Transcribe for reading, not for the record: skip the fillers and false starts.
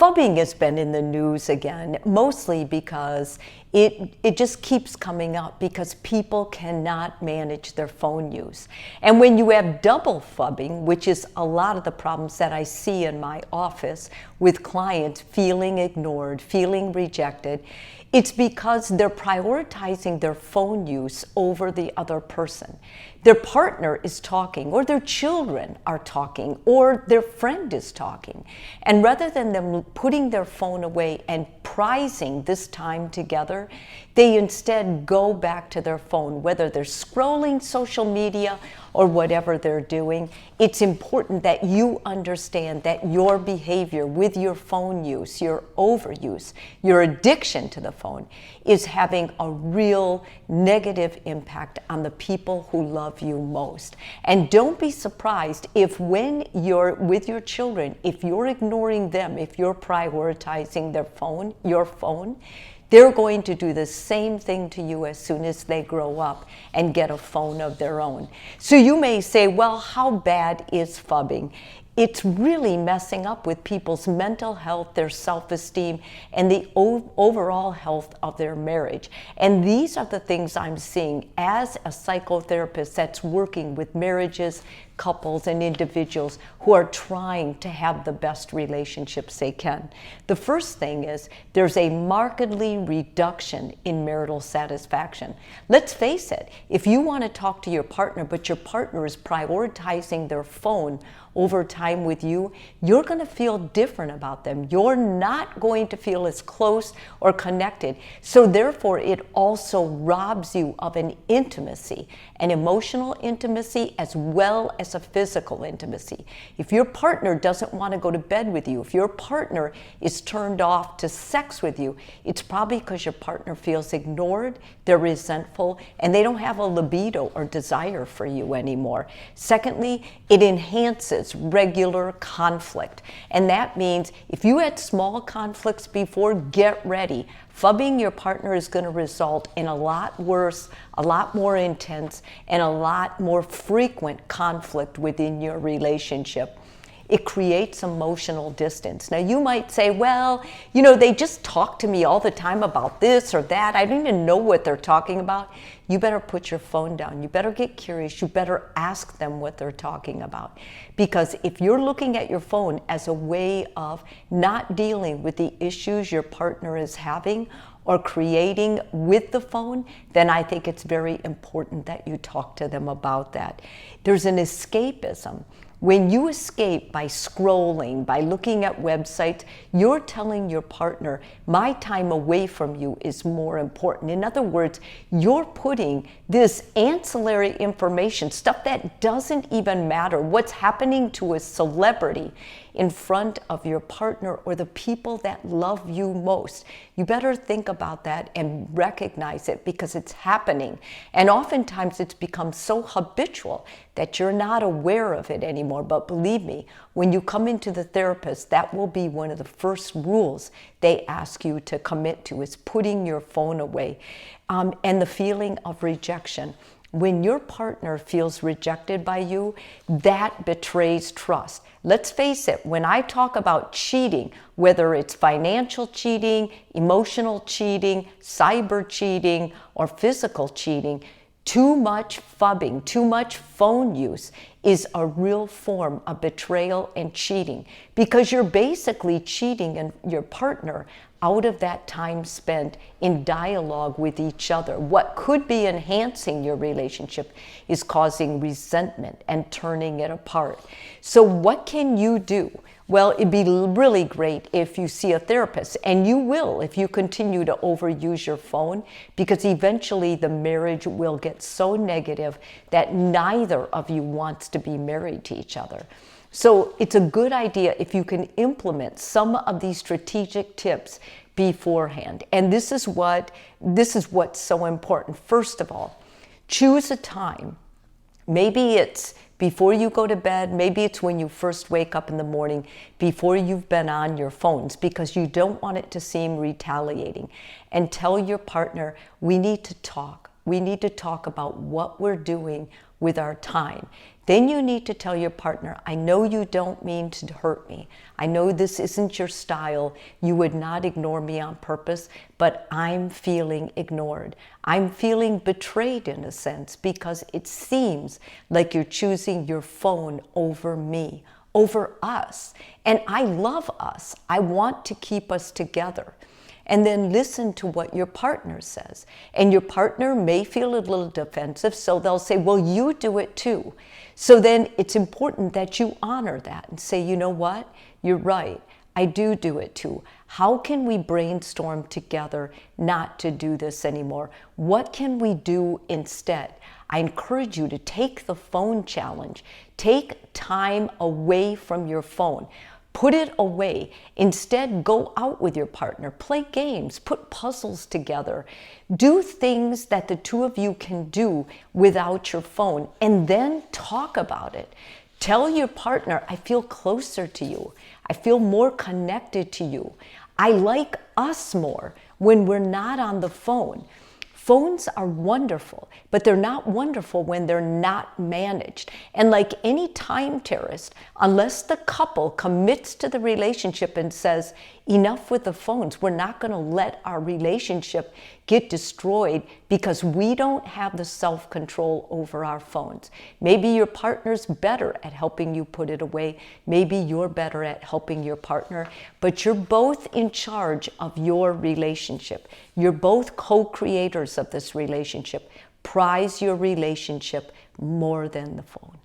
Phubbing has been in the news again, mostly because it just keeps coming up because people cannot manage their phone use. And when you have double phubbing, which is a lot of the problems that I see in my office with clients feeling ignored, feeling rejected, it's because they're prioritizing their phone use over the other person. Their partner is talking, or their children are talking, or their friend is talking. And rather than them putting their phone away and prizing this time together, they instead go back to their phone, whether they're scrolling social media or whatever they're doing. It's important that you understand that your behavior with your phone use, your overuse, your addiction to the phone is having a real negative impact on the people who love you most. And don't be surprised if when you're with your children, if you're ignoring them, if you're prioritizing your phone, they're going to do the same thing to you as soon as they grow up and get a phone of their own. So you may say, well, how bad is phubbing? It's really messing up with people's mental health, their self-esteem, and the overall health of their marriage. And these are the things I'm seeing as a psychotherapist that's working with marriages, couples, and individuals who are trying to have the best relationships they can. The first thing is there's a markedly reduction in marital satisfaction. Let's face it, if you want to talk to your partner, but your partner is prioritizing their phone over time with you, you're going to feel different about them. You're not going to feel as close or connected. So therefore, it also robs you of an intimacy, an emotional intimacy, as well as a physical intimacy. If your partner doesn't want to go to bed with you, if your partner is turned off to sex with you, it's probably because your partner feels ignored, they're resentful, and they don't have a libido or desire for you anymore. Secondly, it enhances regular conflict. And that means if you had small conflicts before, get ready. Phubbing your partner is going to result in a lot worse, a lot more intense, and a lot more frequent conflict within your relationship. It creates emotional distance. Now you might say, well, they just talk to me all the time about this or that. I don't even know what they're talking about. You better put your phone down. You better get curious. You better ask them what they're talking about. Because if you're looking at your phone as a way of not dealing with the issues your partner is having or creating with the phone, then I think it's very important that you talk to them about that. There's an escapism. When you escape by scrolling, by looking at websites, you're telling your partner, my time away from you is more important. In other words, you're putting this ancillary information, stuff that doesn't even matter, what's happening to a celebrity, in front of your partner or the people that love you most. You better think about that and recognize it because it's happening. And oftentimes it's become so habitual that you're not aware of it anymore. But believe me, when you come into the therapist, that will be one of the first rules they ask you to commit to, is putting your phone away. And the feeling of rejection. When your partner feels rejected by you, that betrays trust. Let's face it, when I talk about cheating, whether it's financial cheating, emotional cheating, cyber cheating, or physical cheating, too much phubbing, too much phone use is a real form of betrayal and cheating, because you're basically cheating your partner out of that time spent in dialogue with each other. What could be enhancing your relationship is causing resentment and turning it apart. So what can you do? Well, it'd be really great if you see a therapist, and you will if you continue to overuse your phone, because eventually the marriage will get so negative that neither of you wants to be married to each other. So it's a good idea if you can implement some of these strategic tips beforehand. And this is what's so important. First of all, choose a time. Maybe it's before you go to bed, maybe it's when you first wake up in the morning, before you've been on your phones, because you don't want it to seem retaliating. And tell your partner, we need to talk. We need to talk about what we're doing, with our time. Then you need to tell your partner, I know you don't mean to hurt me. I know this isn't your style. You would not ignore me on purpose, but I'm feeling ignored. I'm feeling betrayed in a sense because it seems like you're choosing your phone over me, over us. And I love us. I want to keep us together. And then listen to what your partner says. And your partner may feel a little defensive, so they'll say, well, you do it too. So then it's important that you honor that and say, you know what? You're right. I do it too. How can we brainstorm together not to do this anymore? What can we do instead? I encourage you to take the phone challenge. Take time away from your phone. Put it away. Instead, go out with your partner, play games, put puzzles together, do things that the two of you can do without your phone, and then talk about it. Tell your partner, I feel closer to you. I feel more connected to you. I like us more when we're not on the phone. Phones are wonderful, but they're not wonderful when they're not managed. And like any time terrorist, unless the couple commits to the relationship and says, enough with the phones, we're not going to let our relationship get destroyed because we don't have the self-control over our phones. Maybe your partner's better at helping you put it away. Maybe you're better at helping your partner, but you're both in charge of your relationship. You're both co-creators of this relationship. Prize your relationship more than the phone.